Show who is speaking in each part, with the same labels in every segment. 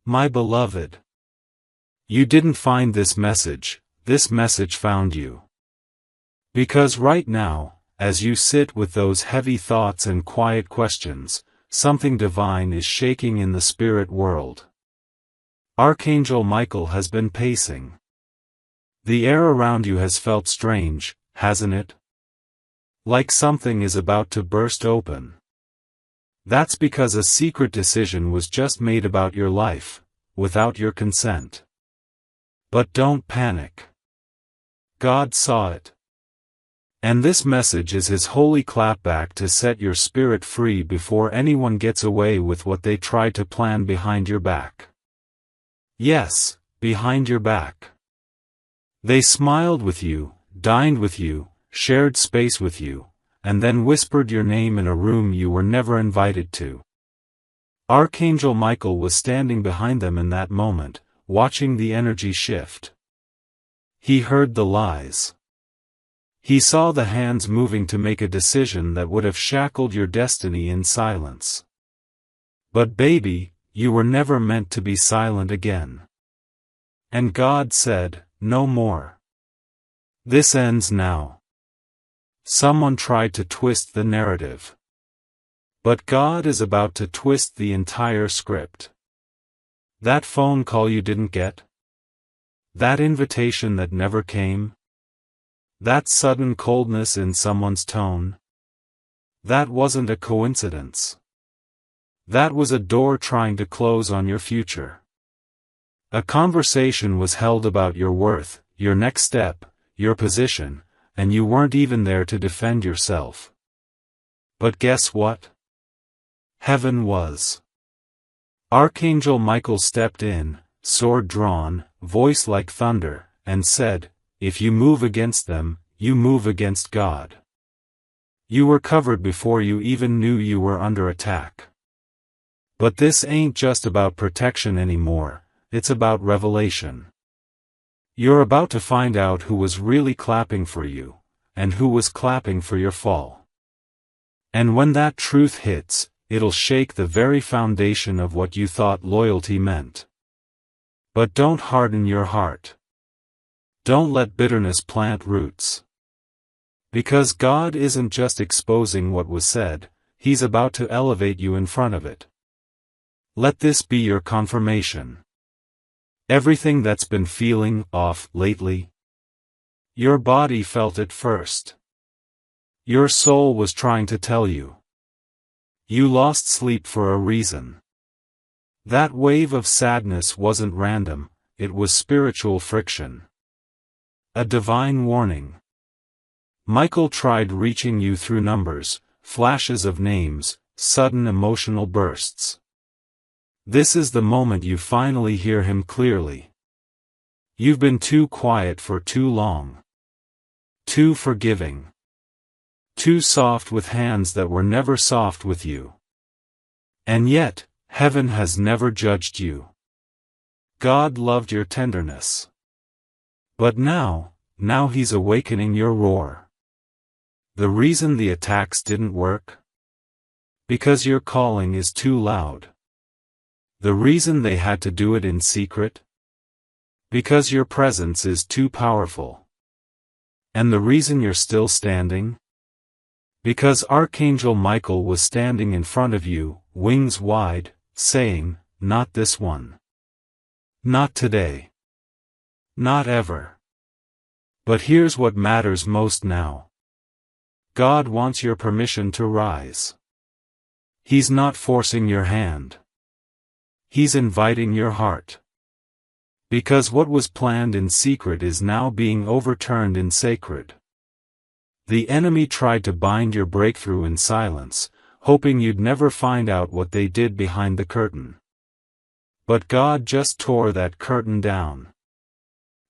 Speaker 1: My beloved, you didn't find this message found you. Because right now, as you sit with those heavy thoughts and quiet questions, something divine is shaking in the spirit world. Archangel Michael has been pacing. The air around you has felt strange, hasn't it? Like something is about to burst open. That's because a secret decision was just made about your life, without your consent. But don't panic. God saw it. And this message is His holy clapback to set your spirit free before anyone gets away with what they tried to plan behind your back. Yes, behind your back. They smiled with you, dined with you, shared space with you, and then whispered your name in a room you were never invited to. Archangel Michael was standing behind them in that moment, watching the energy shift. He heard the lies. He saw the hands moving to make a decision that would have shackled your destiny in silence. But baby, you were never meant to be silent again. And God said, no more. This ends now. Someone tried to twist the narrative. But God is about to twist the entire script. That phone call you didn't get? That invitation that never came? That sudden coldness in someone's tone? That wasn't a coincidence. That was a door trying to close on your future. A conversation was held about your worth, your next step, your position, and you weren't even there to defend yourself. But guess what? Heaven was. Archangel Michael stepped in, sword drawn, voice like thunder, and said, if you move against them, you move against God. You were covered before you even knew you were under attack. But this ain't just about protection anymore, it's about revelation. You're about to find out who was really clapping for you, and who was clapping for your fall. And when that truth hits, it'll shake the very foundation of what you thought loyalty meant. But don't harden your heart. Don't let bitterness plant roots. Because God isn't just exposing what was said, He's about to elevate you in front of it. Let this be your confirmation. Everything that's been feeling off lately, your body felt it first. Your soul was trying to tell you. You lost sleep for a reason. That wave of sadness wasn't random, it was spiritual friction. A divine warning. Michael tried reaching you through numbers, flashes of names, sudden emotional bursts. This is the moment you finally hear him clearly. You've been too quiet for too long. Too forgiving. Too soft with hands that were never soft with you. And yet, heaven has never judged you. God loved your tenderness. But now He's awakening your roar. The reason the attacks didn't work? Because your calling is too loud. The reason they had to do it in secret? Because your presence is too powerful. And the reason you're still standing? Because Archangel Michael was standing in front of you, wings wide, saying, not this one. Not today. Not ever. But here's what matters most now. God wants your permission to rise. He's not forcing your hand. He's inviting your heart. Because what was planned in secret is now being overturned in sacred. The enemy tried to bind your breakthrough in silence, hoping you'd never find out what they did behind the curtain. But God just tore that curtain down.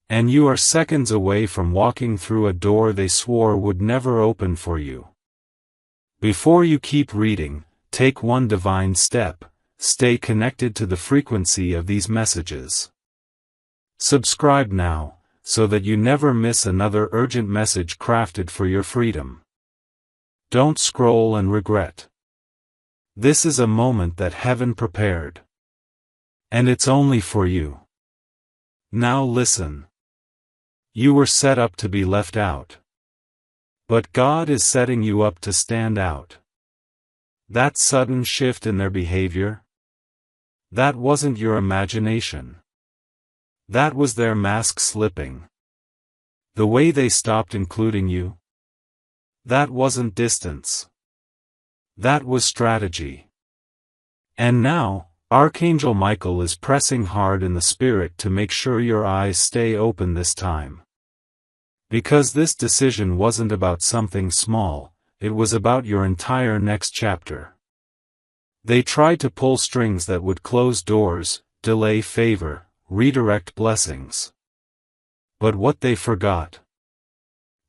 Speaker 1: And you are seconds away from walking through a door they swore would never open for you. Before you keep reading, take one divine step, stay connected to the frequency of these messages. Subscribe now, so that you never miss another urgent message crafted for your freedom. Don't scroll and regret. This is a moment that heaven prepared. And it's only for you. Now listen. You were set up to be left out. But God is setting you up to stand out. That sudden shift in their behavior? That wasn't your imagination. That was their mask slipping. The way they stopped including you? That wasn't distance. That was strategy. And now, Archangel Michael is pressing hard in the spirit to make sure your eyes stay open this time. Because this decision wasn't about something small, it was about your entire next chapter. They tried to pull strings that would close doors, delay favor, redirect blessings. But what they forgot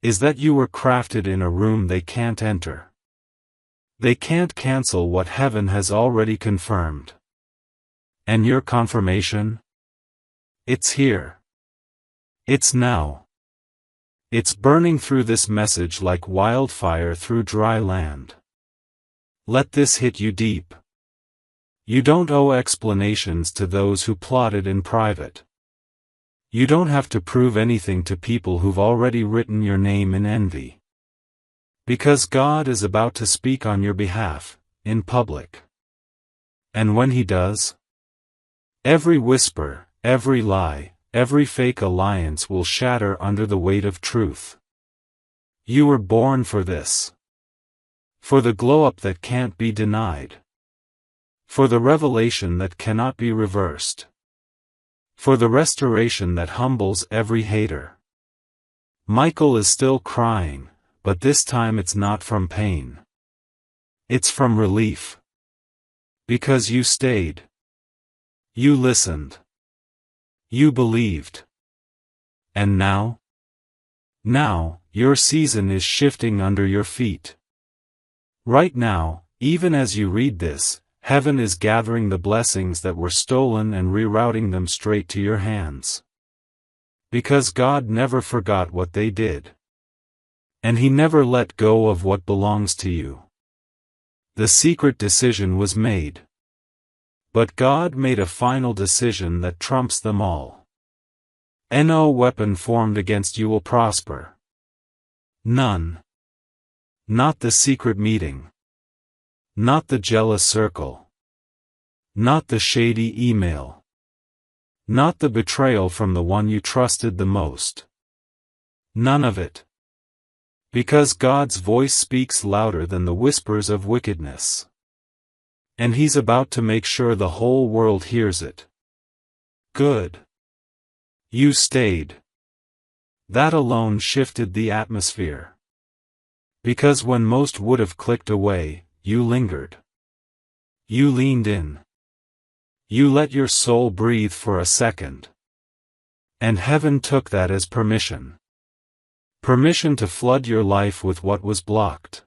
Speaker 1: is that you were crafted in a room they can't enter. They can't cancel what heaven has already confirmed. And your confirmation? It's here. It's now. It's burning through this message like wildfire through dry land. Let this hit you deep. You don't owe explanations to those who plotted in private. You don't have to prove anything to people who've already written your name in envy. Because God is about to speak on your behalf, in public. And when He does, every whisper, every lie, every fake alliance will shatter under the weight of truth. You were born for this. For the glow-up that can't be denied. For the revelation that cannot be reversed. For the restoration that humbles every hater. Michael is still crying, but this time it's not from pain. It's from relief. Because you stayed. You listened. You believed. And now? Now, your season is shifting under your feet. Right now, even as you read this, heaven is gathering the blessings that were stolen and rerouting them straight to your hands. Because God never forgot what they did. And He never let go of what belongs to you. The secret decision was made. But God made a final decision that trumps them all. No weapon formed against you will prosper. None. Not the secret meeting. Not the jealous circle. Not the shady email. Not the betrayal from the one you trusted the most. None of it. Because God's voice speaks louder than the whispers of wickedness. And He's about to make sure the whole world hears it. Good. You stayed. That alone shifted the atmosphere. Because when most would have clicked away, you lingered. You leaned in. You let your soul breathe for a second. And heaven took that as permission. Permission to flood your life with what was blocked.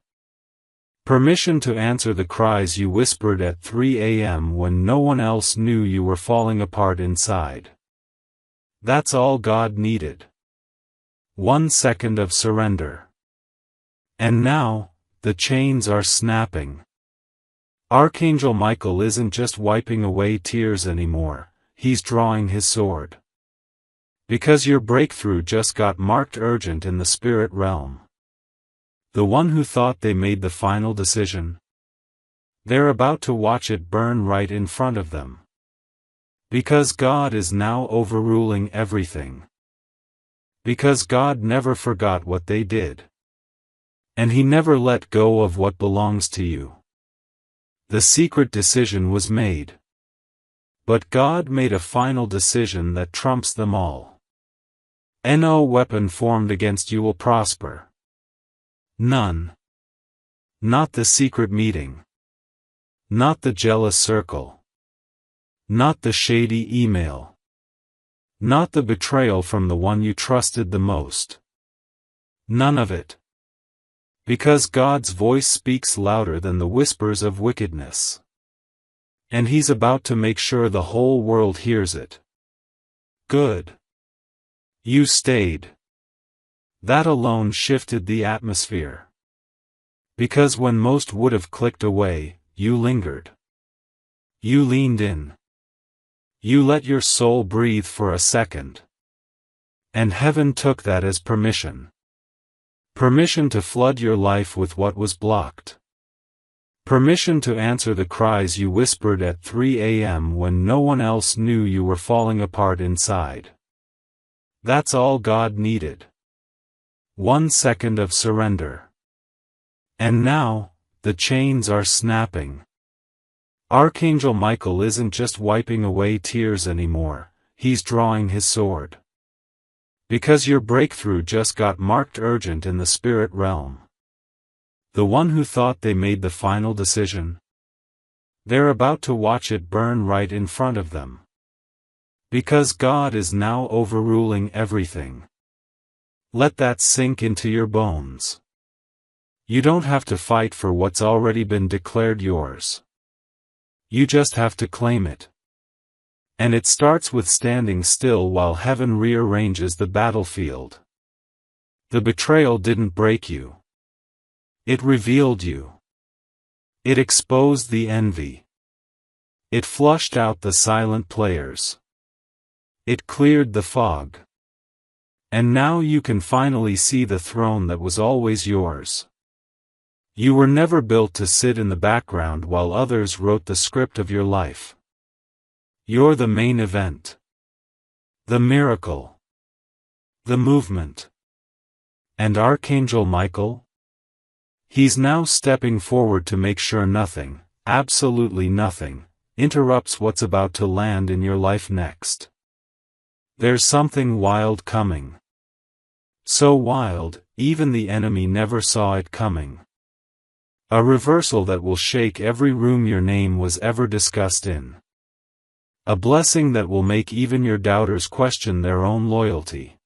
Speaker 1: Permission to answer the cries you whispered at 3 a.m. when no one else knew you were falling apart inside. That's all God needed. 1 second of surrender. And now, the chains are snapping. Archangel Michael isn't just wiping away tears anymore, he's drawing his sword. Because your breakthrough just got marked urgent in the spirit realm. The one who thought they made the final decision? They're about to watch it burn right in front of them. Because God is now overruling everything. Because God never forgot what they did. And He never let go of what belongs to you. The secret decision was made. But God made a final decision that trumps them all. No weapon formed against you will prosper. None. Not the secret meeting. Not the jealous circle. Not the shady email. Not the betrayal from the one you trusted the most. None of it. Because God's voice speaks louder than the whispers of wickedness. And He's about to make sure the whole world hears it. Good. You stayed. That alone shifted the atmosphere. Because when most would have clicked away, you lingered. You leaned in. You let your soul breathe for a second. And heaven took that as permission. Permission to flood your life with what was blocked. Permission to answer the cries you whispered at 3 a.m. when no one else knew you were falling apart inside. That's all God needed. 1 second of surrender. And now, the chains are snapping. Archangel Michael isn't just wiping away tears anymore, he's drawing his sword. Because your breakthrough just got marked urgent in the spirit realm. The one who thought they made the final decision? They're about to watch it burn right in front of them. Because God is now overruling everything. Let that sink into your bones. You don't have to fight for what's already been declared yours. You just have to claim it. And it starts with standing still while heaven rearranges the battlefield. The betrayal didn't break you. It revealed you. It exposed the envy. It flushed out the silent players. It cleared the fog. And now you can finally see the throne that was always yours. You were never built to sit in the background while others wrote the script of your life. You're the main event. The miracle. The movement. And Archangel Michael? He's now stepping forward to make sure nothing, absolutely nothing, interrupts what's about to land in your life next. There's something wild coming. So wild, even the enemy never saw it coming. A reversal that will shake every room your name was ever discussed in. A blessing that will make even your doubters question their own loyalty.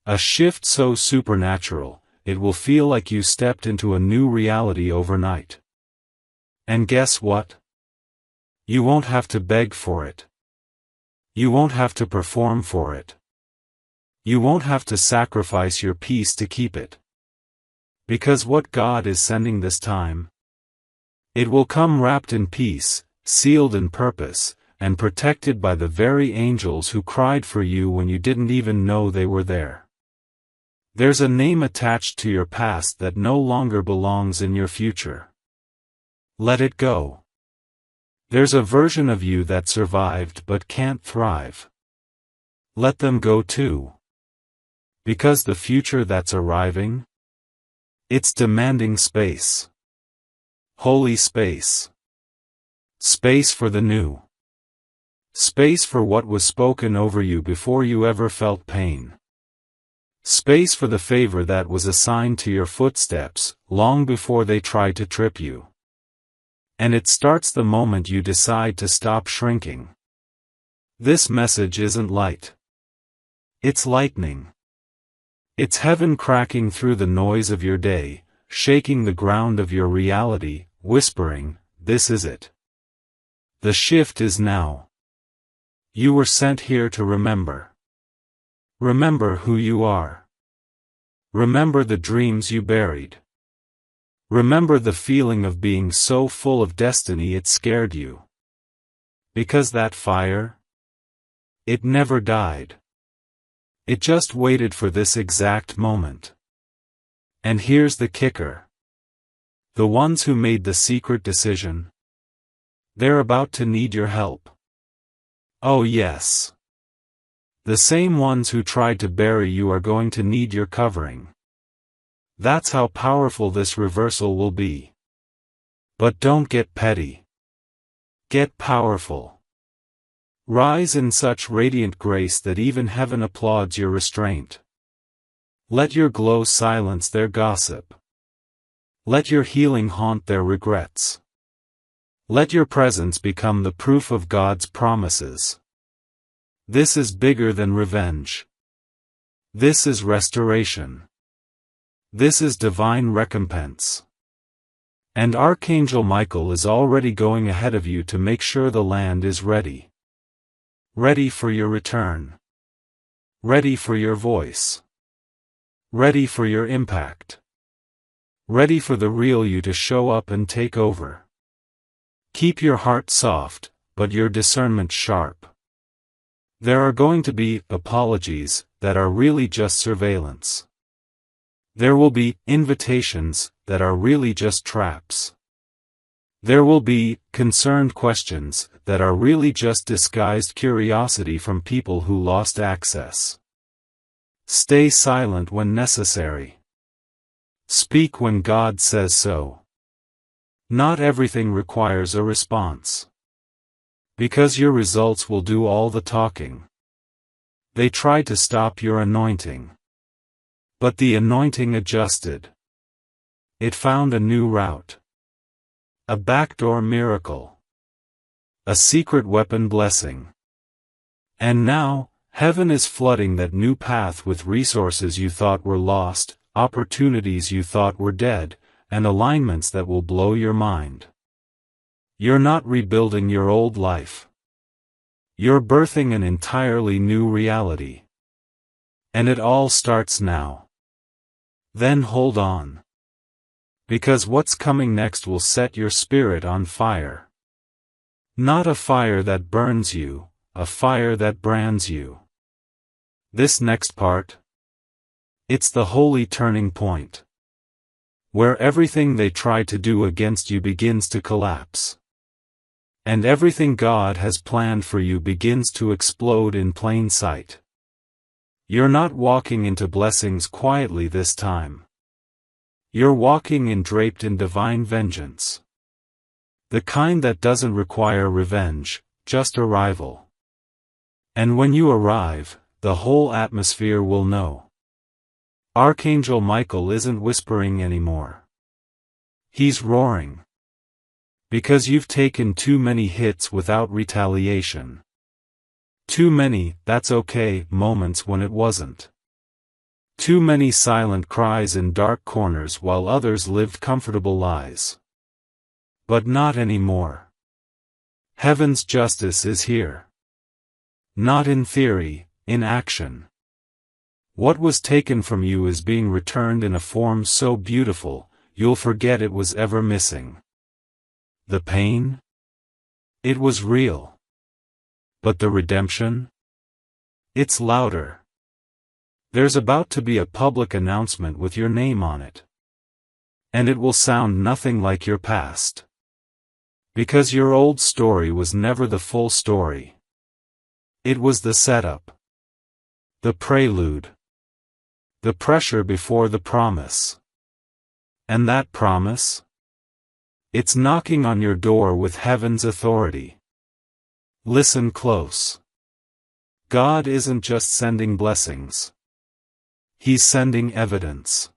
Speaker 1: A shift so supernatural, it will feel like you stepped into a new reality overnight. And guess what? You won't have to beg for it. You won't have to perform for it. You won't have to sacrifice your peace to keep it. Because what God is sending this time, it will come wrapped in peace, sealed in purpose, and protected by the very angels who cried for you when you didn't even know they were there. There's a name attached to your past that no longer belongs in your future. Let it go. There's a version of you that survived but can't thrive. Let them go too. Because the future that's arriving? It's demanding space. Holy space. Space for the new. Space for what was spoken over you before you ever felt pain. Space for the favor that was assigned to your footsteps, long before they tried to trip you. And it starts the moment you decide to stop shrinking. This message isn't light. It's lightning. It's heaven cracking through the noise of your day, shaking the ground of your reality, whispering, "This is it. The shift is now." You were sent here to remember. Remember who you are. Remember the dreams you buried. Remember the feeling of being so full of destiny it scared you. Because that fire? It never died. It just waited for this exact moment. And here's the kicker. The ones who made the secret decision, they're about to need your help. Oh yes. The same ones who tried to bury you are going to need your covering. That's how powerful this reversal will be. But don't get petty. Get powerful. Rise in such radiant grace that even heaven applauds your restraint. Let your glow silence their gossip. Let your healing haunt their regrets. Let your presence become the proof of God's promises. This is bigger than revenge. This is restoration. This is divine recompense. And Archangel Michael is already going ahead of you to make sure the land is ready. Ready for your return. Ready for your voice. Ready for your impact. Ready for the real you to show up and take over. Keep your heart soft, but your discernment sharp. There are going to be apologies that are really just surveillance. There will be invitations that are really just traps. There will be concerned questions that are really just disguised curiosity from people who lost access. Stay silent when necessary. Speak when God says so. Not everything requires a response. Because your results will do all the talking. They tried to stop your anointing. But the anointing adjusted. It found a new route. A backdoor miracle. A secret weapon blessing. And now, heaven is flooding that new path with resources you thought were lost, opportunities you thought were dead, and alignments that will blow your mind. You're not rebuilding your old life. You're birthing an entirely new reality. And it all starts now. Then hold on. Because what's coming next will set your spirit on fire. Not a fire that burns you, a fire that brands you. This next part? It's the holy turning point. Where everything they try to do against you begins to collapse. And everything God has planned for you begins to explode in plain sight. You're not walking into blessings quietly this time. You're walking in draped in divine vengeance. The kind that doesn't require revenge, just arrival. And when you arrive, the whole atmosphere will know. Archangel Michael isn't whispering anymore. He's roaring. Because you've taken too many hits without retaliation. Too many, that's okay, moments when it wasn't. Too many silent cries in dark corners while others lived comfortable lives. But not anymore. Heaven's justice is here. Not in theory, in action. What was taken from you is being returned in a form so beautiful, you'll forget it was ever missing. The pain? It was real. But the redemption? It's louder. There's about to be a public announcement with your name on it. And it will sound nothing like your past. Because your old story was never the full story. It was the setup. The prelude. The pressure before the promise. And that promise? It's knocking on your door with heaven's authority. Listen close. God isn't just sending blessings. He's sending evidence.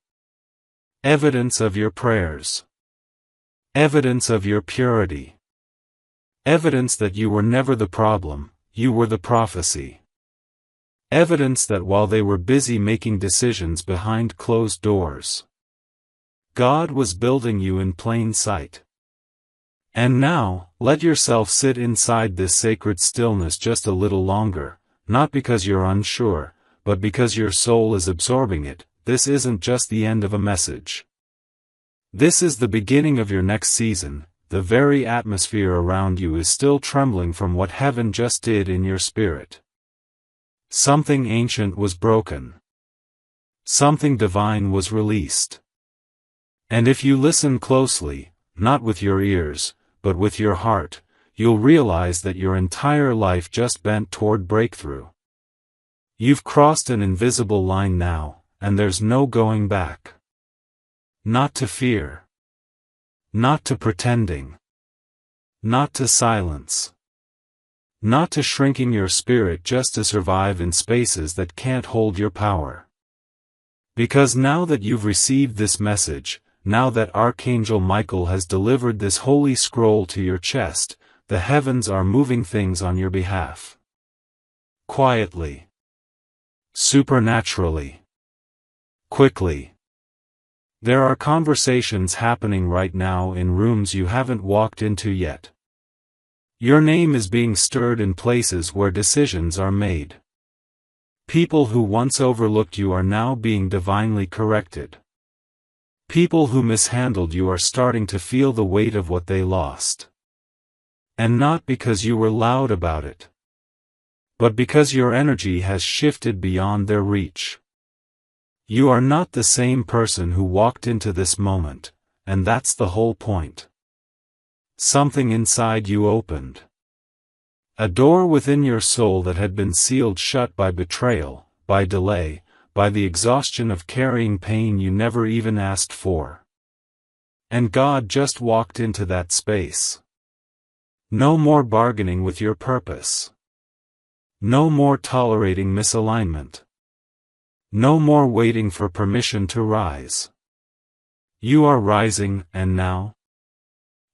Speaker 1: Evidence of your prayers. Evidence of your purity. Evidence that you were never the problem, you were the prophecy. Evidence that while they were busy making decisions behind closed doors, God was building you in plain sight. And now, let yourself sit inside this sacred stillness just a little longer, not because you're unsure, but because your soul is absorbing it. This isn't just the end of a message. This is the beginning of your next season. The very atmosphere around you is still trembling from what heaven just did in your spirit. Something ancient was broken. Something divine was released. And if you listen closely, not with your ears, but with your heart, you'll realize that your entire life just bent toward breakthrough. You've crossed an invisible line now, and there's no going back. Not to fear. Not to pretending. Not to silence. Not to shrinking your spirit just to survive in spaces that can't hold your power. Because now that you've received this message, now that Archangel Michael has delivered this holy scroll to your chest, the heavens are moving things on your behalf. Quietly. Supernaturally. Quickly. There are conversations happening right now in rooms you haven't walked into yet. Your name is being stirred in places where decisions are made. People who once overlooked you are now being divinely corrected. People who mishandled you are starting to feel the weight of what they lost. And not because you were loud about it. but because your energy has shifted beyond their reach. You are not the same person who walked into this moment, and that's the whole point. Something inside you opened. A door within your soul that had been sealed shut by betrayal, by delay, by the exhaustion of carrying pain you never even asked for. And God just walked into that space. No more bargaining with your purpose. No more tolerating misalignment. No more waiting for permission to rise. You are rising, and now?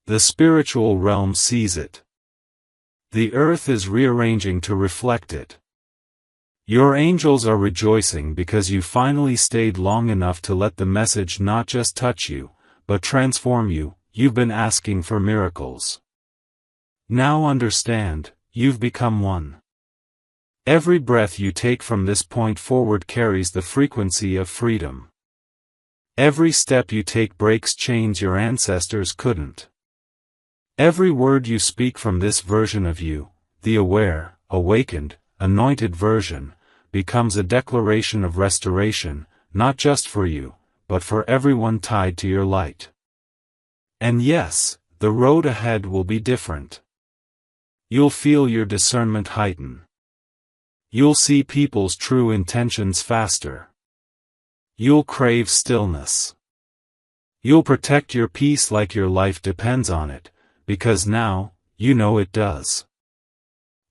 Speaker 1: The spiritual realm sees it. The earth is rearranging to reflect it. Your angels are rejoicing because you finally stayed long enough to let the message not just touch you, but transform you. You've been asking for miracles. Now understand, you've become one. Every breath you take from this point forward carries the frequency of freedom. Every step you take breaks chains your ancestors couldn't. Every word you speak from this version of you, the aware, awakened, anointed version, becomes a declaration of restoration, not just for you, but for everyone tied to your light. And yes, the road ahead will be different. You'll feel your discernment heighten. You'll see people's true intentions faster. You'll crave stillness. You'll protect your peace like your life depends on it, because now, you know it does.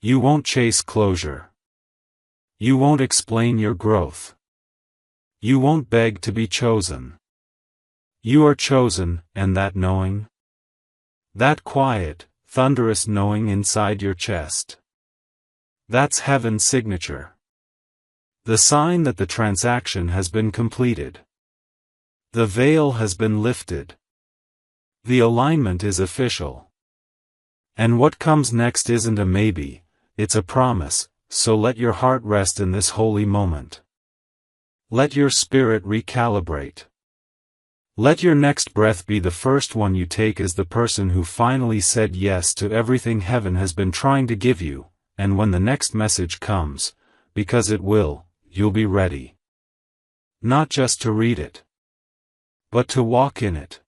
Speaker 1: You won't chase closure. You won't explain your growth. You won't beg to be chosen. You are chosen, and that knowing? That quiet, thunderous knowing inside your chest. That's heaven's signature. The sign that the transaction has been completed. The veil has been lifted. The alignment is official. And what comes next isn't a maybe, it's a promise, so let your heart rest in this holy moment. Let your spirit recalibrate. Let your next breath be the first one you take as the person who finally said yes to everything heaven has been trying to give you, and when the next message comes, because it will, you'll be ready. Not just to read it, but to walk in it.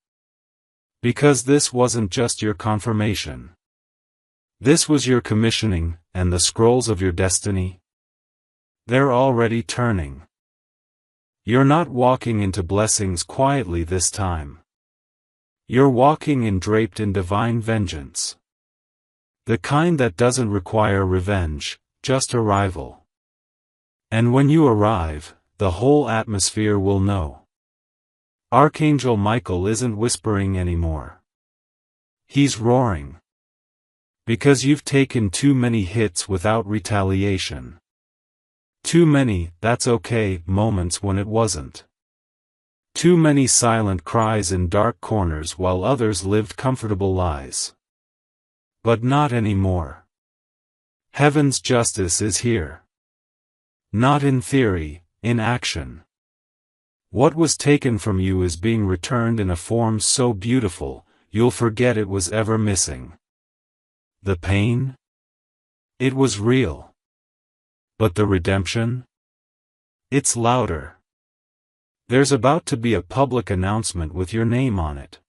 Speaker 1: Because this wasn't just your confirmation. This was your commissioning, and the scrolls of your destiny. They're already turning. You're not walking into blessings quietly this time. You're walking in draped in divine vengeance. The kind that doesn't require revenge, just arrival. And when you arrive, the whole atmosphere will know. Archangel Michael isn't whispering anymore. He's roaring. Because you've taken too many hits without retaliation. Too many, that's okay, moments when it wasn't. Too many silent cries in dark corners while others lived comfortable lives. But not anymore. Heaven's justice is here. Not in theory, in action. What was taken from you is being returned in a form so beautiful, you'll forget it was ever missing. The pain? It was real. But the redemption? It's louder. There's about to be a public announcement with your name on it.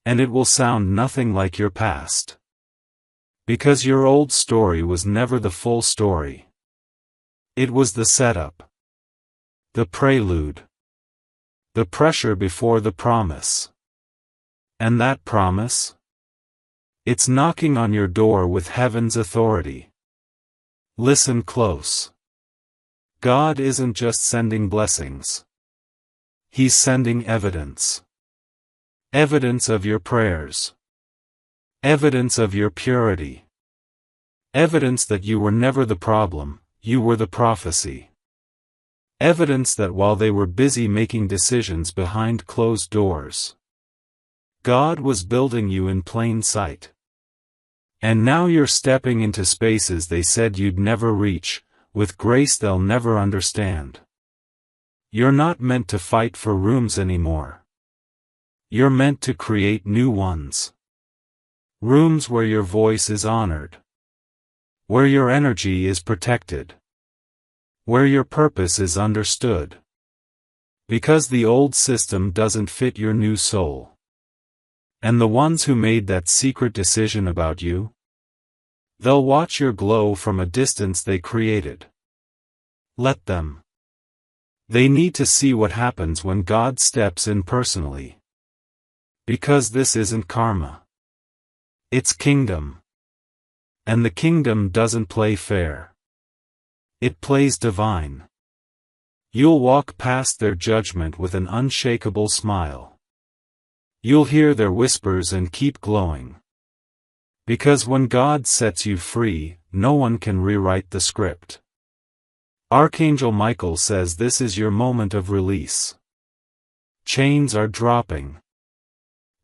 Speaker 1: And it will sound nothing like your past. Because your old story was never the full story. It was the setup. The prelude. The pressure before the promise. And that promise? It's knocking on your door with heaven's authority. Listen close. God isn't just sending blessings. He's sending evidence. Evidence of your prayers. Evidence of your purity. Evidence that you were never the problem, you were the prophecy. Evidence that while they were busy making decisions behind closed doors, God was building you in plain sight. And now you're stepping into spaces they said you'd never reach, with grace they'll never understand. You're not meant to fight for rooms anymore. You're meant to create new ones. Rooms where your voice is honored. where your energy is protected, where your purpose is understood. Because the old system doesn't fit your new soul. And the ones who made that secret decision about you, they'll watch your glow from a distance they created. Let them. They need to see what happens when God steps in personally. Because this isn't karma. It's kingdom. And the kingdom doesn't play fair. It plays divine. You'll walk past their judgment with an unshakable smile. You'll hear their whispers and keep glowing. Because when God sets you free, no one can rewrite the script. Archangel Michael says this is your moment of release. Chains are dropping.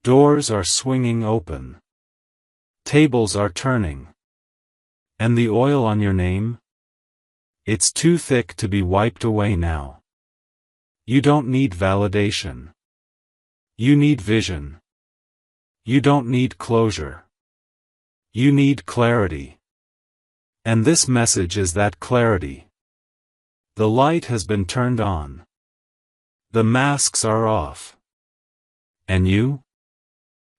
Speaker 1: Doors are swinging open. Tables are turning. And the oil on your name? It's too thick to be wiped away now. You don't need validation. You need vision. You don't need closure. You need clarity. And this message is that clarity. The light has been turned on. The masks are off. And you?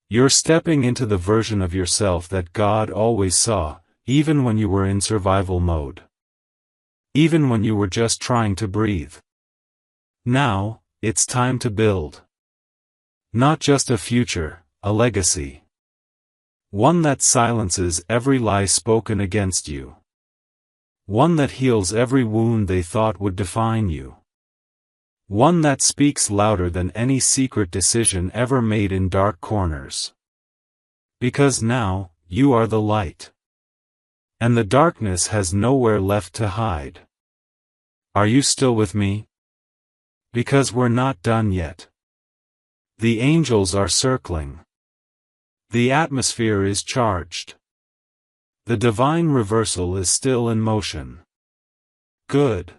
Speaker 1: You're stepping into the version of yourself that God always saw, even when you were in survival mode. Even when you were just trying to breathe. Now, it's time to build. Not just a future, a legacy. One that silences every lie spoken against you. One that heals every wound they thought would define you. One that speaks louder than any secret decision ever made in dark corners. Because now, you are the light. And the darkness has nowhere left to hide. Are you still with me? Because we're not done yet. The angels are circling. The atmosphere is charged. The divine reversal is still in motion. Good.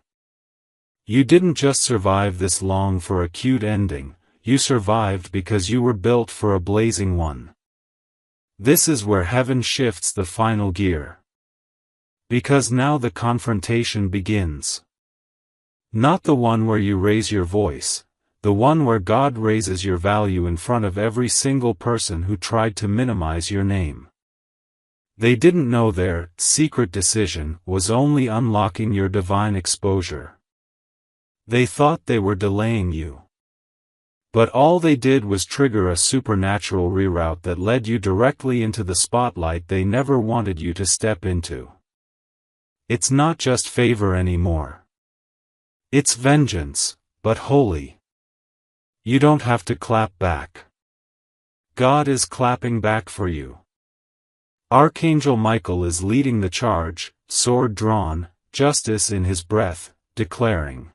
Speaker 1: You didn't just survive this long for a cute ending, you survived because you were built for a blazing one. This is where heaven shifts the final gear. Because now the confrontation begins. Not the one where you raise your voice, the one where God raises your value in front of every single person who tried to minimize your name. They didn't know their secret decision was only unlocking your divine exposure. They thought they were delaying you. But all they did was trigger a supernatural reroute that led you directly into the spotlight they never wanted you to step into. It's not just favor anymore. It's vengeance, but holy. You don't have to clap back. God is clapping back for you. Archangel Michael is leading the charge, sword drawn, justice in his breath, declaring,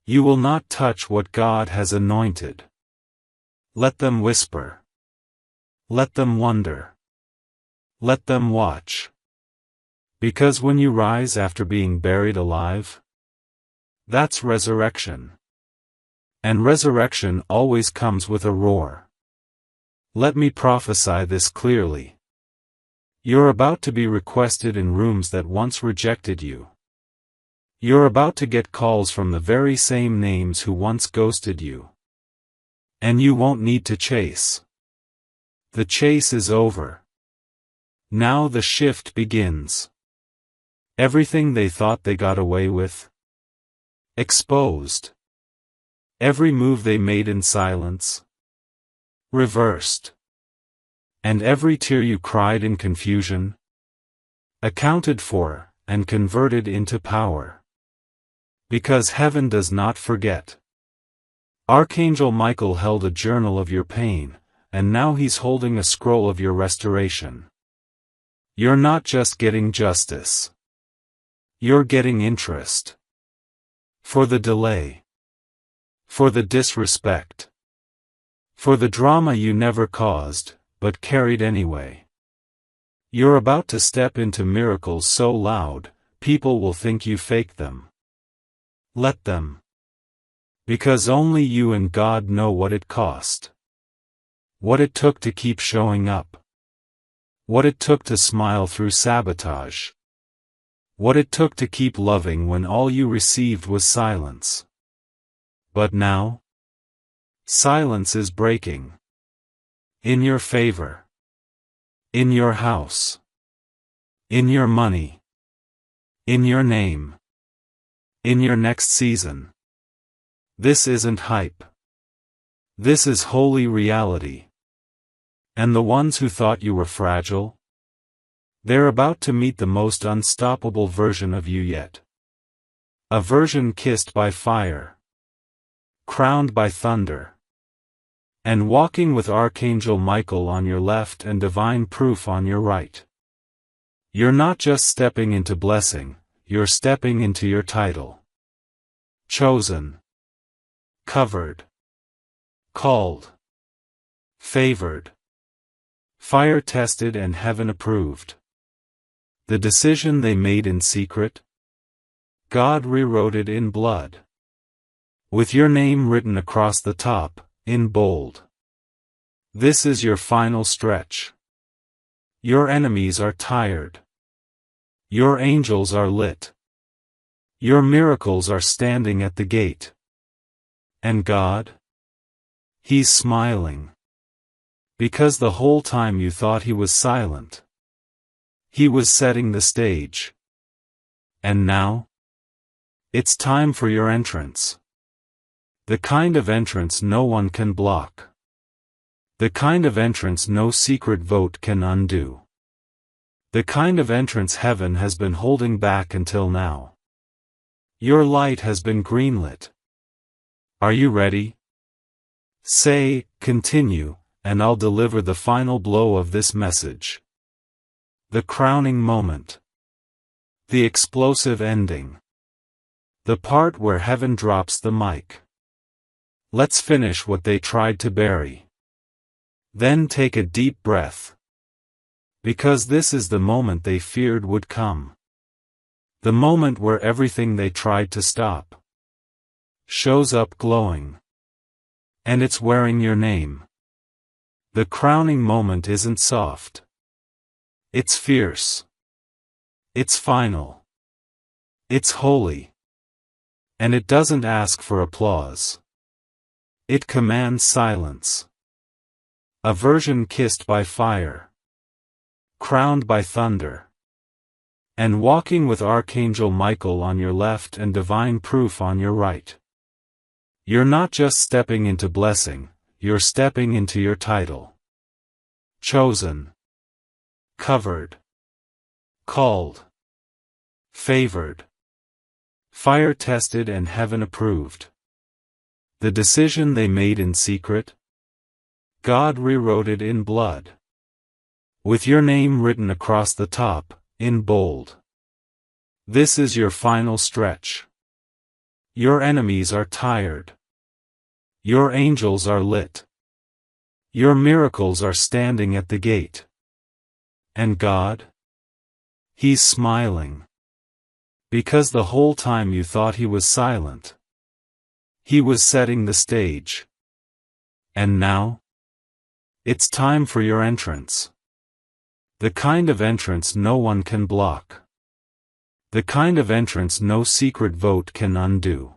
Speaker 1: "You will not touch what God has anointed." Let them whisper. Let them wonder. Let them watch. Because when you rise after being buried alive, that's resurrection. And resurrection always comes with a roar. Let me prophesy this clearly. You're about to be requested in rooms that once rejected you. You're about to get calls from the very same names who once ghosted you. And you won't need to chase. The chase is over. Now the shift begins. Everything they thought they got away with, exposed. Every move they made in silence, reversed. And every tear you cried in confusion, accounted for, and converted into power. Because heaven does not forget. Archangel Michael held a journal of your pain, and now he's holding a scroll of your restoration. You're not just getting justice. You're getting interest. For the delay. For the disrespect. For the drama you never caused, but carried anyway. You're about to step into miracles so loud, people will think you faked them. Let them. Because only you and God know what it cost. What it took to keep showing up. What it took to smile through sabotage. What it took to keep loving when all you received was silence. But now, silence is breaking. In your favor. In your house. In your money. In your name. In your next season. This isn't hype. This is holy reality. And the ones who thought you were fragile? They're about to meet the most unstoppable version of you yet. A version kissed by fire. Crowned by thunder. And walking with Archangel Michael on your left and divine proof on your right. You're not just stepping into blessing, you're stepping into your title. Chosen. Covered. Called. Favored. Fire-tested and heaven-approved. The decision they made in secret? God rewrote it in blood. With your name written across the top, in bold. This is your final stretch. Your enemies are tired. Your angels are lit. Your miracles are standing at the gate. And God? He's smiling. Because the whole time you thought he was silent. He was setting the stage. And now? It's time for your entrance. The kind of entrance no one can block. The kind of entrance no secret vote can undo. The kind of entrance heaven has been holding back until now. Your light has been greenlit. Are you ready? Say, continue, and I'll deliver the final blow of this message. The crowning moment. The explosive ending. The part where heaven drops the mic. Let's finish what they tried to bury. Then take a deep breath. Because this is the moment they feared would come. The moment where everything they tried to stop shows up glowing. And it's wearing your name. The crowning moment isn't soft. It's fierce. It's final. It's holy. And it doesn't ask for applause. It commands silence. A version kissed by fire. Crowned by thunder. And walking with Archangel Michael on your left and divine proof on your right. You're not just stepping into blessing, you're stepping into your title. Chosen. Covered. Called. Favored. Fire-tested and heaven-approved. The decision they made in secret? God rewrote it in blood. With your name written across the top, in bold. This is your final stretch. Your enemies are tired. Your angels are lit. Your miracles are standing at the gate. And God? He's smiling. Because the whole time you thought he was silent. He was setting the stage. And now? It's time for your entrance. The kind of entrance no one can block. The kind of entrance no secret vote can undo.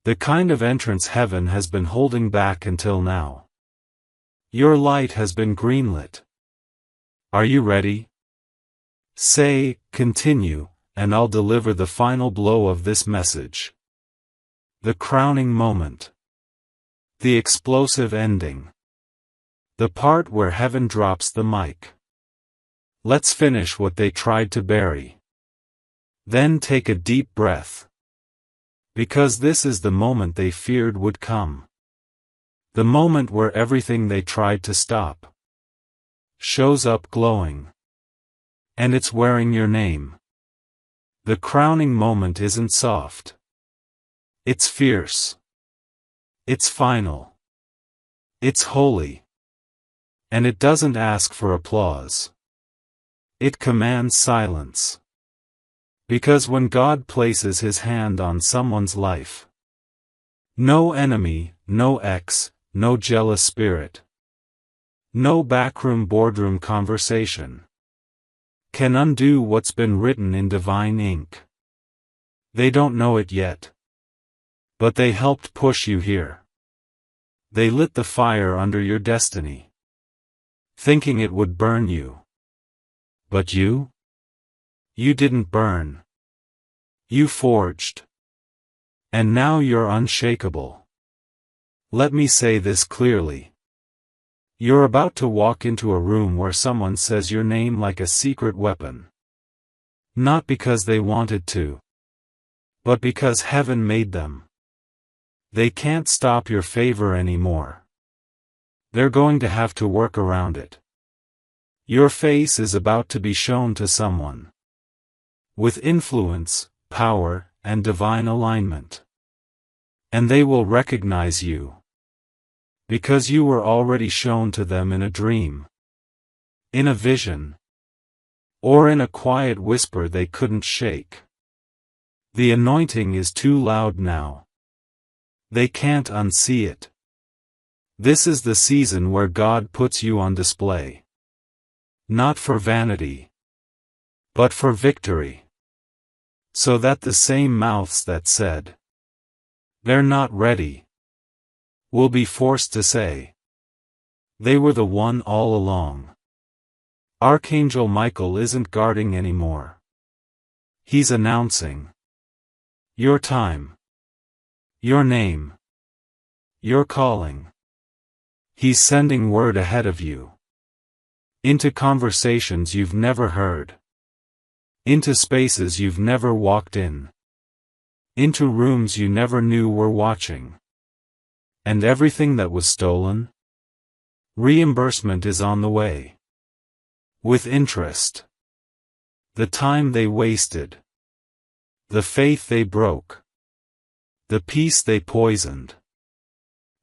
Speaker 1: The kind of entrance heaven has been holding back until now. Your light has been greenlit. Are you ready? Say, continue, and I'll deliver the final blow of this message. The crowning moment. The explosive ending. The part where heaven drops the mic. Let's finish what they tried to bury. Then take a deep breath. Because this is the moment they feared would come. The moment where everything they tried to stop shows up glowing. And it's wearing your name. The crowning moment isn't soft. It's fierce. It's final. It's holy. And it doesn't ask for applause. It commands silence. Because when God places his hand on someone's life, no enemy, no ex, no jealous spirit, no backroom boardroom conversation can undo what's been written in divine ink. They don't know it yet. But they helped push you here. They lit the fire under your destiny, thinking it would burn you. But you? You didn't burn. You forged. And now you're unshakable. Let me say this clearly. You're about to walk into a room where someone says your name like a secret weapon. Not because they wanted to, but because heaven made them. They can't stop your favor anymore. They're going to have to work around it. Your face is about to be shown to someone with influence, power, and divine alignment. And they will recognize you, because you were already shown to them in a dream, in a vision, or in a quiet whisper they couldn't shake. The anointing is too loud now. They can't unsee it. This is the season where God puts you on display. Not for vanity, but for victory. So that the same mouths that said, "They're not ready," will be forced to say, "They were the one all along." Archangel Michael isn't guarding anymore. He's announcing your time, your name, your calling. He's sending word ahead of you. Into conversations you've never heard. Into spaces you've never walked in. Into rooms you never knew were watching. And everything that was stolen? Reimbursement is on the way. With interest. The time they wasted. The faith they broke. The peace they poisoned.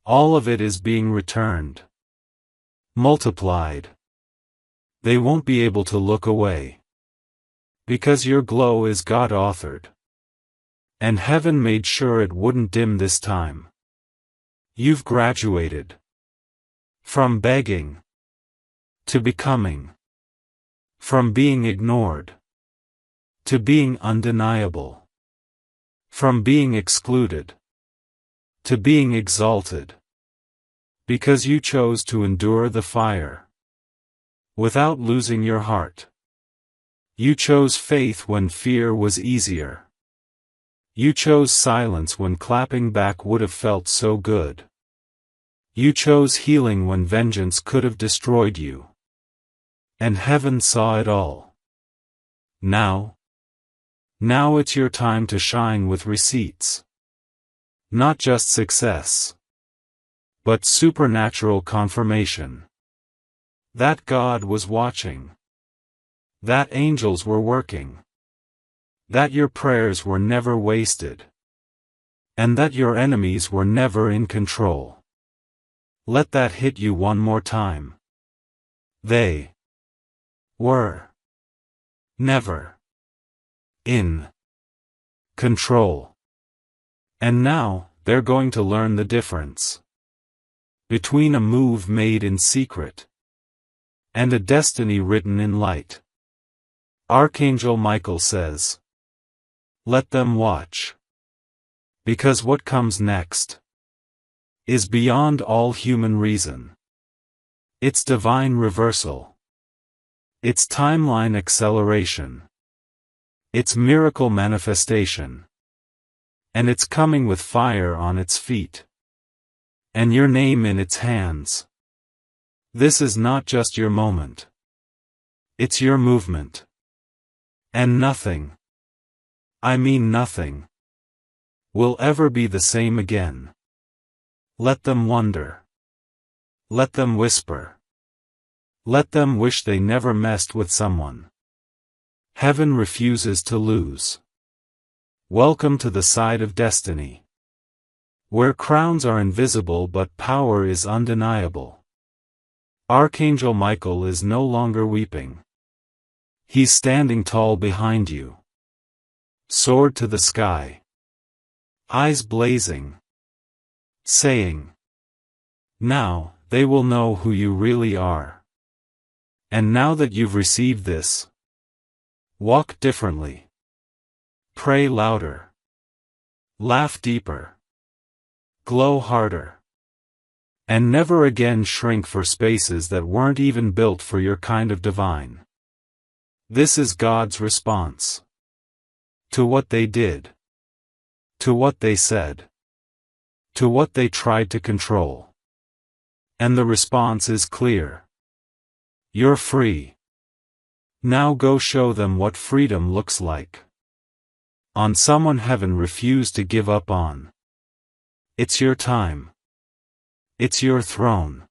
Speaker 1: All of it is being returned. Multiplied. They won't be able to look away. Because your glow is God-authored. And heaven made sure it wouldn't dim this time. You've graduated. From begging to becoming. From being ignored to being undeniable. From being excluded to being exalted. Because you chose to endure the fire without losing your heart. You chose faith when fear was easier. You chose silence when clapping back would have felt so good. You chose healing when vengeance could have destroyed you. And heaven saw it all. Now it's your time to shine with receipts. Not just success, but supernatural confirmation. That God was watching. That angels were working. That your prayers were never wasted. And that your enemies were never in control. Let that hit you one more time. They were never in control. And now, they're going to learn the difference between a move made in secret and a destiny written in light. Archangel Michael says, let them watch. Because what comes next is beyond all human reason. It's divine reversal. It's timeline acceleration. It's miracle manifestation. And it's coming with fire on its feet. And your name in its hands. This is not just your moment. It's your movement. And nothing, I mean nothing, will ever be the same again. Let them wonder. Let them whisper. Let them wish they never messed with someone. Heaven refuses to lose. Welcome to the side of destiny, where crowns are invisible but power is undeniable. Archangel Michael is no longer weeping. He's standing tall behind you. Sword to the sky. Eyes blazing. Saying, now, they will know who you really are. And now that you've received this, Walk differently. Pray louder. Laugh deeper. Glow harder. And never again shrink for spaces that weren't even built for your kind of divine. This is God's response to what they did, to what they said, to what they tried to control. And the response is clear. You're free. Now go show them what freedom looks like. On someone heaven refused to give up on. It's your time. It's your throne.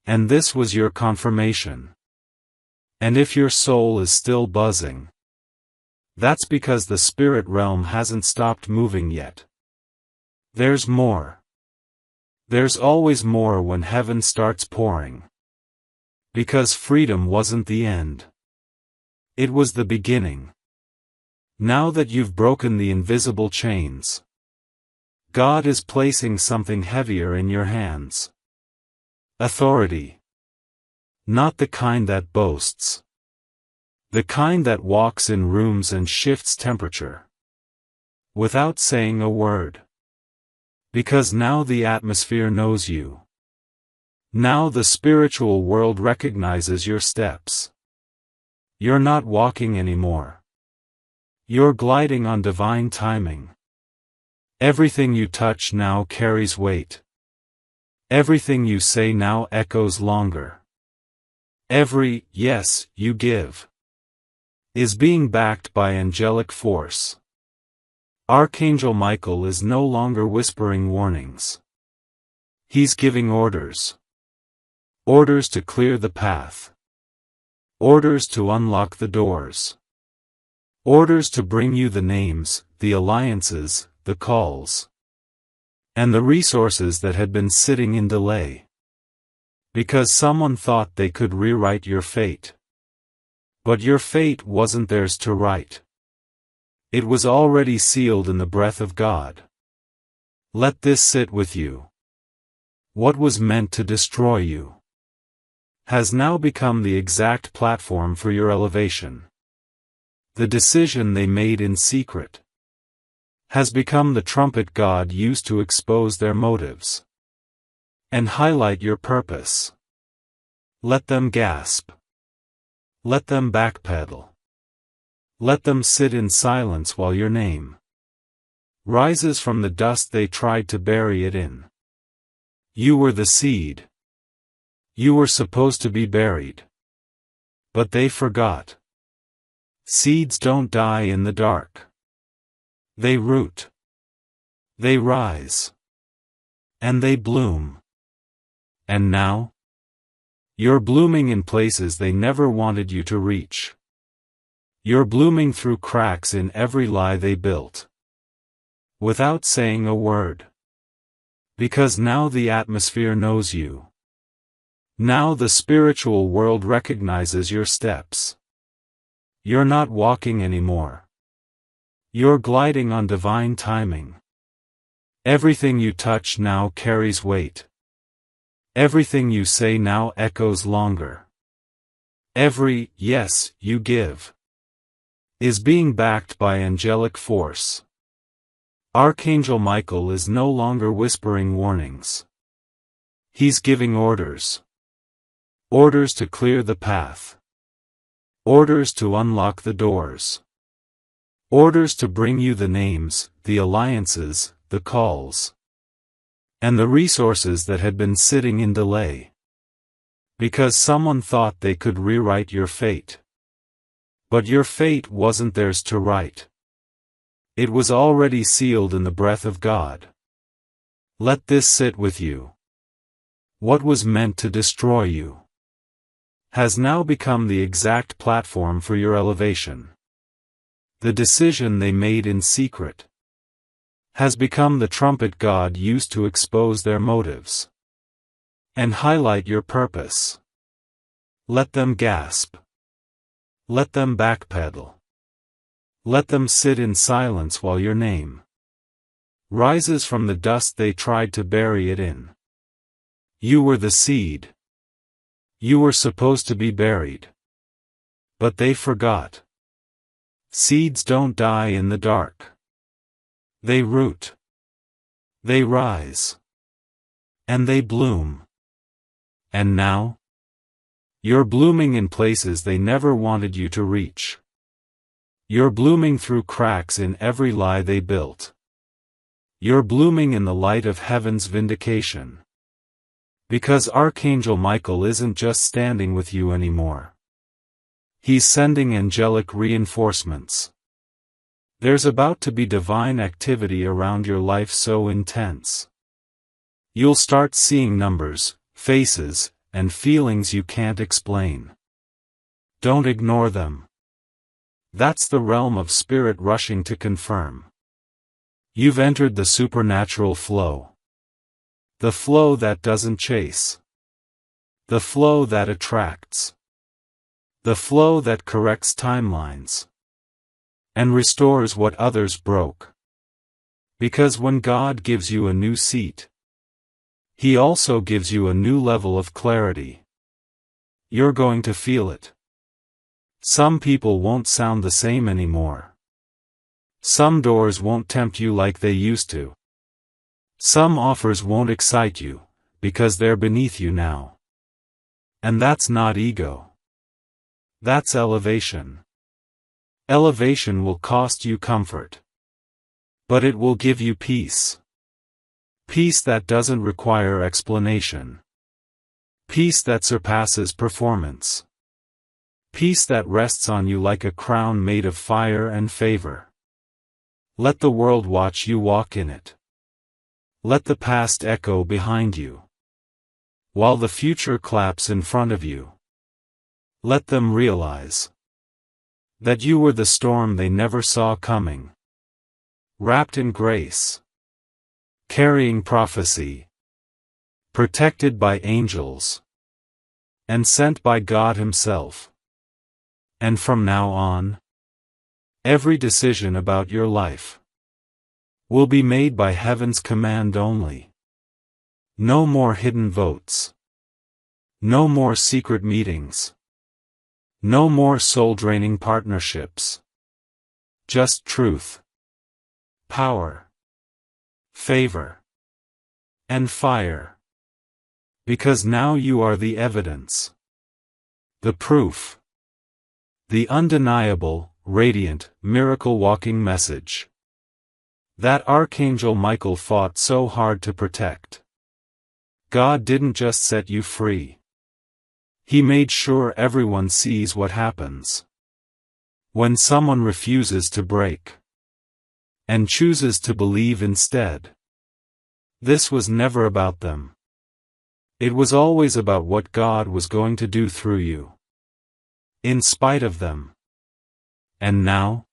Speaker 1: And this was your confirmation. And if your soul is still buzzing, that's because the spirit realm hasn't stopped moving yet. There's more. There's always more when heaven starts pouring. Because freedom wasn't the end. It was the beginning. Now that you've broken the invisible chains, God is placing something heavier in your hands. Authority. Not the kind that boasts. The kind that walks in rooms and shifts temperature. Without saying a word. Because now the atmosphere knows you. Now the spiritual world recognizes your steps. You're not walking anymore. You're gliding on divine timing. Everything you touch now carries weight. Everything you say now echoes longer. Every yes you give is being backed by angelic force. Archangel Michael is no longer whispering warnings. He's giving orders. Orders to clear the path. Orders to unlock the doors. Orders to bring you the names, the alliances, the calls, and the resources that had been sitting in delay. Because someone thought they could rewrite your fate. But your fate wasn't theirs to write. It was already sealed in the breath of God. Let this sit with you. What was meant to destroy you has now become the exact platform for your elevation. The decision they made in secret has become the trumpet God used to expose their motives and highlight your purpose. Let them gasp. Let them backpedal. Let them sit in silence while your name rises from the dust they tried to bury it in. You were the seed. You were supposed to be buried. But they forgot. Seeds don't die in the dark. They root. They rise. And they bloom. And now? You're blooming in places they never wanted you to reach. You're blooming through cracks in every lie they built. Without saying a word. Because now the atmosphere knows you. Now the spiritual world recognizes your steps. You're not walking anymore. You're gliding on divine timing. Everything you touch now carries weight. Everything you say now echoes longer. Every yes you give is being backed by angelic force. Archangel Michael is no longer whispering warnings. He's giving orders. Orders to clear the path. Orders to unlock the doors. Orders to bring you the names, the alliances, the calls, and the resources that had been sitting in delay. Because someone thought they could rewrite your fate. But your fate wasn't theirs to write. It was already sealed in the breath of God. Let this sit with you. What was meant to destroy you has now become the exact platform for your elevation. The decision they made in secret has become the trumpet God used to expose their motives and highlight your purpose. Let them gasp. Let them backpedal. Let them sit in silence while your name rises from the dust they tried to bury it in. You were the seed. You were supposed to be buried. But they forgot. Seeds don't die in the dark. They root. They rise. And they bloom. And now? You're blooming in places they never wanted you to reach. You're blooming through cracks in every lie they built. You're blooming in the light of heaven's vindication. Because Archangel Michael isn't just standing with you anymore. He's sending angelic reinforcements. There's about to be divine activity around your life so intense. You'll start seeing numbers, faces, and feelings you can't explain. Don't ignore them. That's the realm of spirit rushing to confirm. You've entered the supernatural flow. The flow that doesn't chase. The flow that attracts. The flow that corrects timelines. And restores what others broke. Because when God gives you a new seat, He also gives you a new level of clarity. You're going to feel it. Some people won't sound the same anymore. Some doors won't tempt you like they used to. Some offers won't excite you, because they're beneath you now. And that's not ego. That's elevation. Elevation will cost you comfort. But it will give you peace. Peace that doesn't require explanation. Peace that surpasses performance. Peace that rests on you like a crown made of fire and favor. Let the world watch you walk in it. Let the past echo behind you, while the future claps in front of you. Let them realize that you were the storm they never saw coming. Wrapped in grace. Carrying prophecy. Protected by angels. And sent by God Himself. And from now on, every decision about your life will be made by heaven's command only. No more hidden votes. No more secret meetings. No more soul-draining partnerships. Just truth. Power. Favor. And fire. Because now you are the evidence. The proof. The undeniable, radiant, miracle-walking message that Archangel Michael fought so hard to protect. God didn't just set you free. He made sure everyone sees what happens when someone refuses to break and chooses to believe instead. This was never about them. It was always about what God was going to do through you, in spite of them. And now?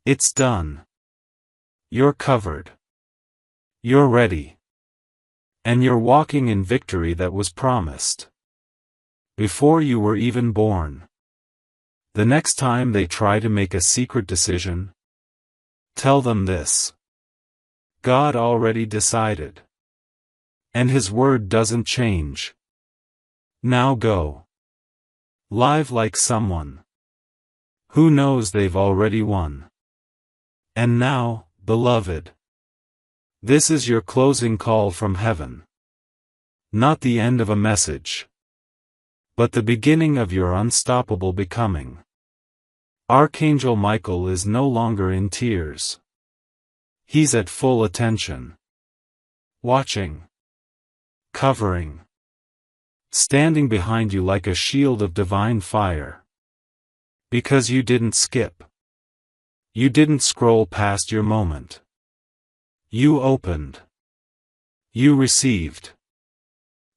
Speaker 1: It's done. You're covered. You're ready. And you're walking in victory that was promised before you were even born. The next time they try to make a secret decision, tell them this. God already decided. And His word doesn't change. Now go. Live like someone who knows they've already won. And now, beloved, this is your closing call from heaven. Not the end of a message, but the beginning of your unstoppable becoming. Archangel Michael is no longer in tears. He's at full attention. Watching. Covering. Standing behind you like a shield of divine fire. Because you didn't skip. You didn't scroll past your moment. You opened. You received.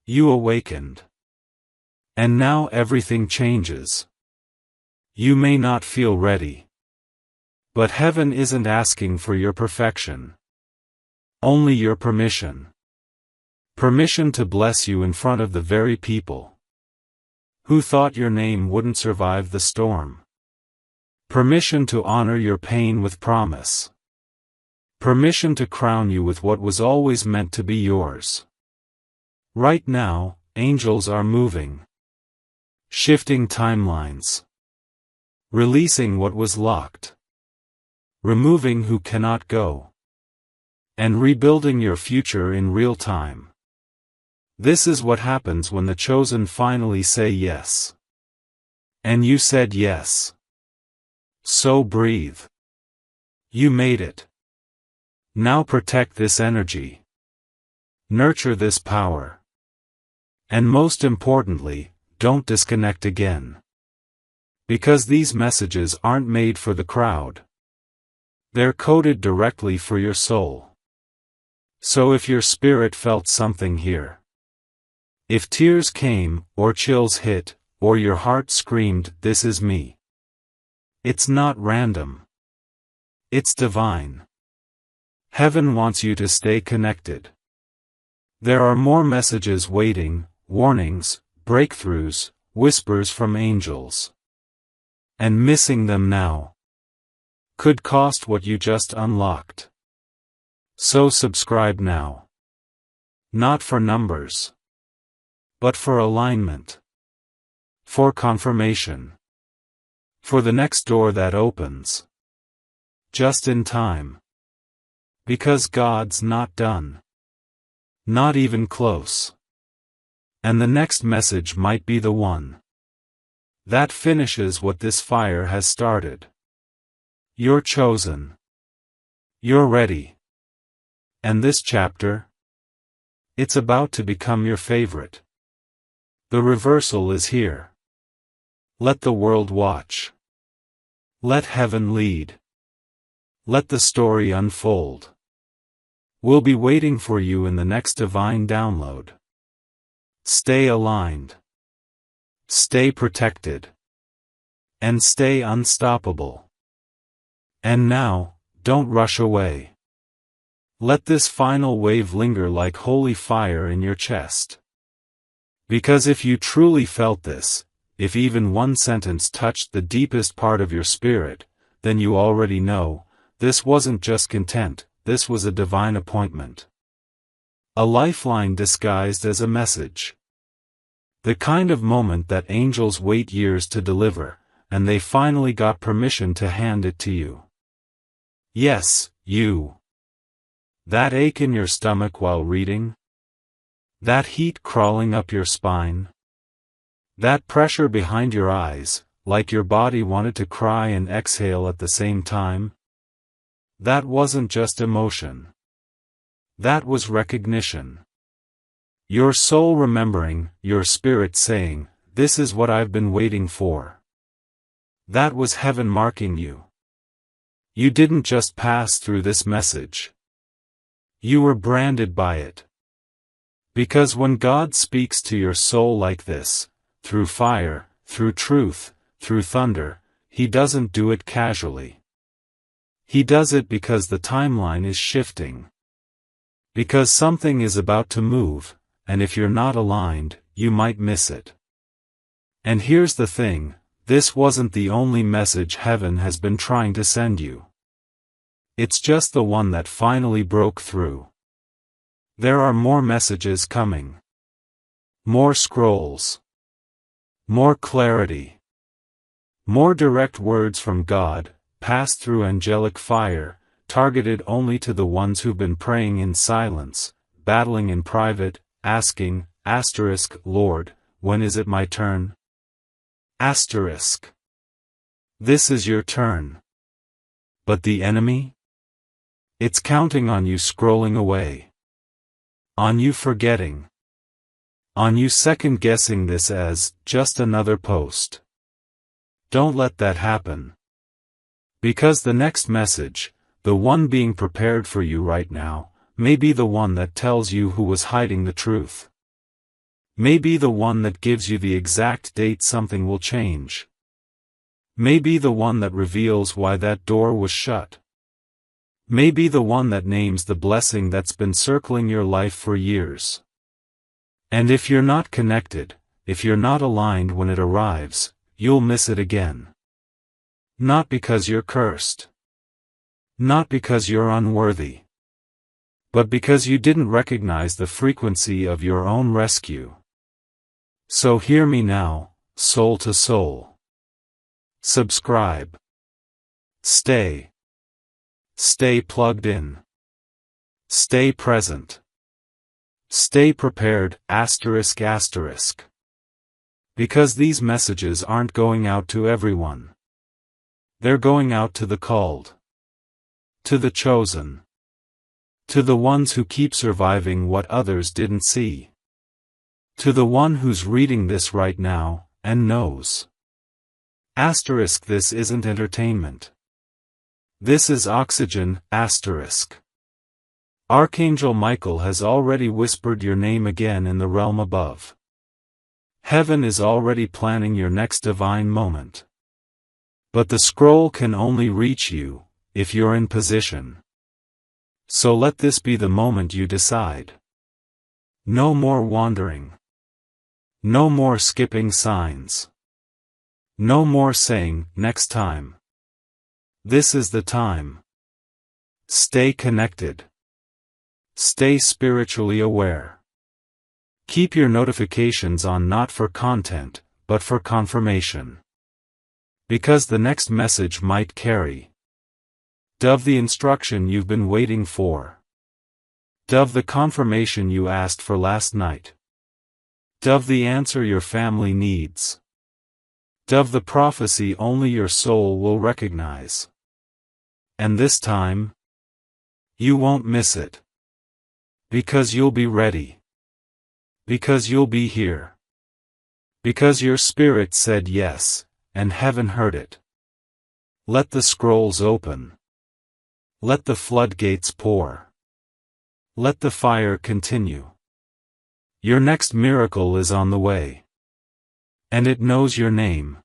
Speaker 1: You awakened. And now everything changes. You may not feel ready. But heaven isn't asking for your perfection. Only your permission. Permission to bless you in front of the very people who thought your name wouldn't survive the storm. Permission to honor your pain with promise. Permission to crown you with what was always meant to be yours. Right now, angels are moving. Shifting timelines. releasing what was locked, removing who cannot go, and rebuilding your future in real time. This is what happens when the chosen finally say yes. And you said yes. So breathe. You made it. Now protect this energy. Nurture this power. And most importantly, don't disconnect again. Because these messages aren't made for the crowd. They're coded directly for your soul. So if your spirit felt something here, if tears came, or chills hit, or your heart screamed, "This is me," it's not random. It's divine. Heaven wants you to stay connected. There are more messages waiting, warnings, breakthroughs, whispers from angels. And missing them now could cost what you just unlocked. So subscribe now. Not for numbers, but for alignment. For confirmation. For the next door that opens. Just in time. Because God's not done. Not even close. And the next message might be the one that finishes what this fire has started. You're chosen. You're ready. And this chapter? It's about to become your favorite. The reversal is here. Let the world watch. Let heaven lead. Let the story unfold. We'll be waiting for you in the next divine download. Stay aligned. Stay protected. And stay unstoppable. And now, don't rush away. Let this final wave linger like holy fire in your chest. Because if you truly felt this, if even one sentence touched the deepest part of your spirit, then you already know, this wasn't just content, this was a divine appointment. A lifeline disguised as a message. The kind of moment that angels wait years to deliver, and they finally got permission to hand it to you. Yes, you. That ache in your stomach while reading? That heat crawling up your spine? That pressure behind your eyes, like your body wanted to cry and exhale at the same time? That wasn't just emotion. That was recognition. Your soul remembering, your spirit saying, "This is what I've been waiting for." That was heaven marking you. You didn't just pass through this message. You were branded by it. Because when God speaks to your soul like this, through fire, through truth, through thunder, He doesn't do it casually. He does it because the timeline is shifting. Because something is about to move, and if you're not aligned, you might miss it. And here's the thing, this wasn't the only message heaven has been trying to send you. It's just the one that finally broke through. There are more messages coming. More scrolls. More clarity. More direct words from God, passed through angelic fire, targeted only to the ones who've been praying in silence, battling in private, asking, Lord, when is it my turn? This is your turn. But the enemy? It's counting on you scrolling away. On you forgetting. On you second-guessing this as just another post. Don't let that happen. Because the next message, the one being prepared for you right now, may be the one that tells you who was hiding the truth. May be the one that gives you the exact date something will change. May be the one that reveals why that door was shut. May be the one that names the blessing that's been circling your life for years. And if you're not connected, if you're not aligned when it arrives, you'll miss it again. Not because you're cursed. Not because you're unworthy. But because you didn't recognize the frequency of your own rescue. So hear me now, soul to soul. Subscribe. Stay plugged in. Stay present. Stay prepared, asterisk asterisk. Because these messages aren't going out to everyone. They're going out to the called. To the chosen. To the ones who keep surviving what others didn't see. To the one who's reading this right now, and knows. Asterisk, this isn't entertainment. This is oxygen, asterisk. Archangel Michael has already whispered your name again in the realm above. Heaven is already planning your next divine moment. But the scroll can only reach you, if you're in position. So let this be the moment you decide. No more wandering. No more skipping signs. No more saying, next time. This is the time. Stay connected. Stay spiritually aware. Keep your notifications on, not for content, but for confirmation. Because the next message might carry the instruction you've been waiting for. The confirmation you asked for last night. The answer your family needs. The prophecy only your soul will recognize. And this time, you won't miss it. Because you'll be ready. Because you'll be here. Because your spirit said yes, and heaven heard it. Let the scrolls open. Let the floodgates pour. Let the fire continue. Your next miracle is on the way. And it knows your name.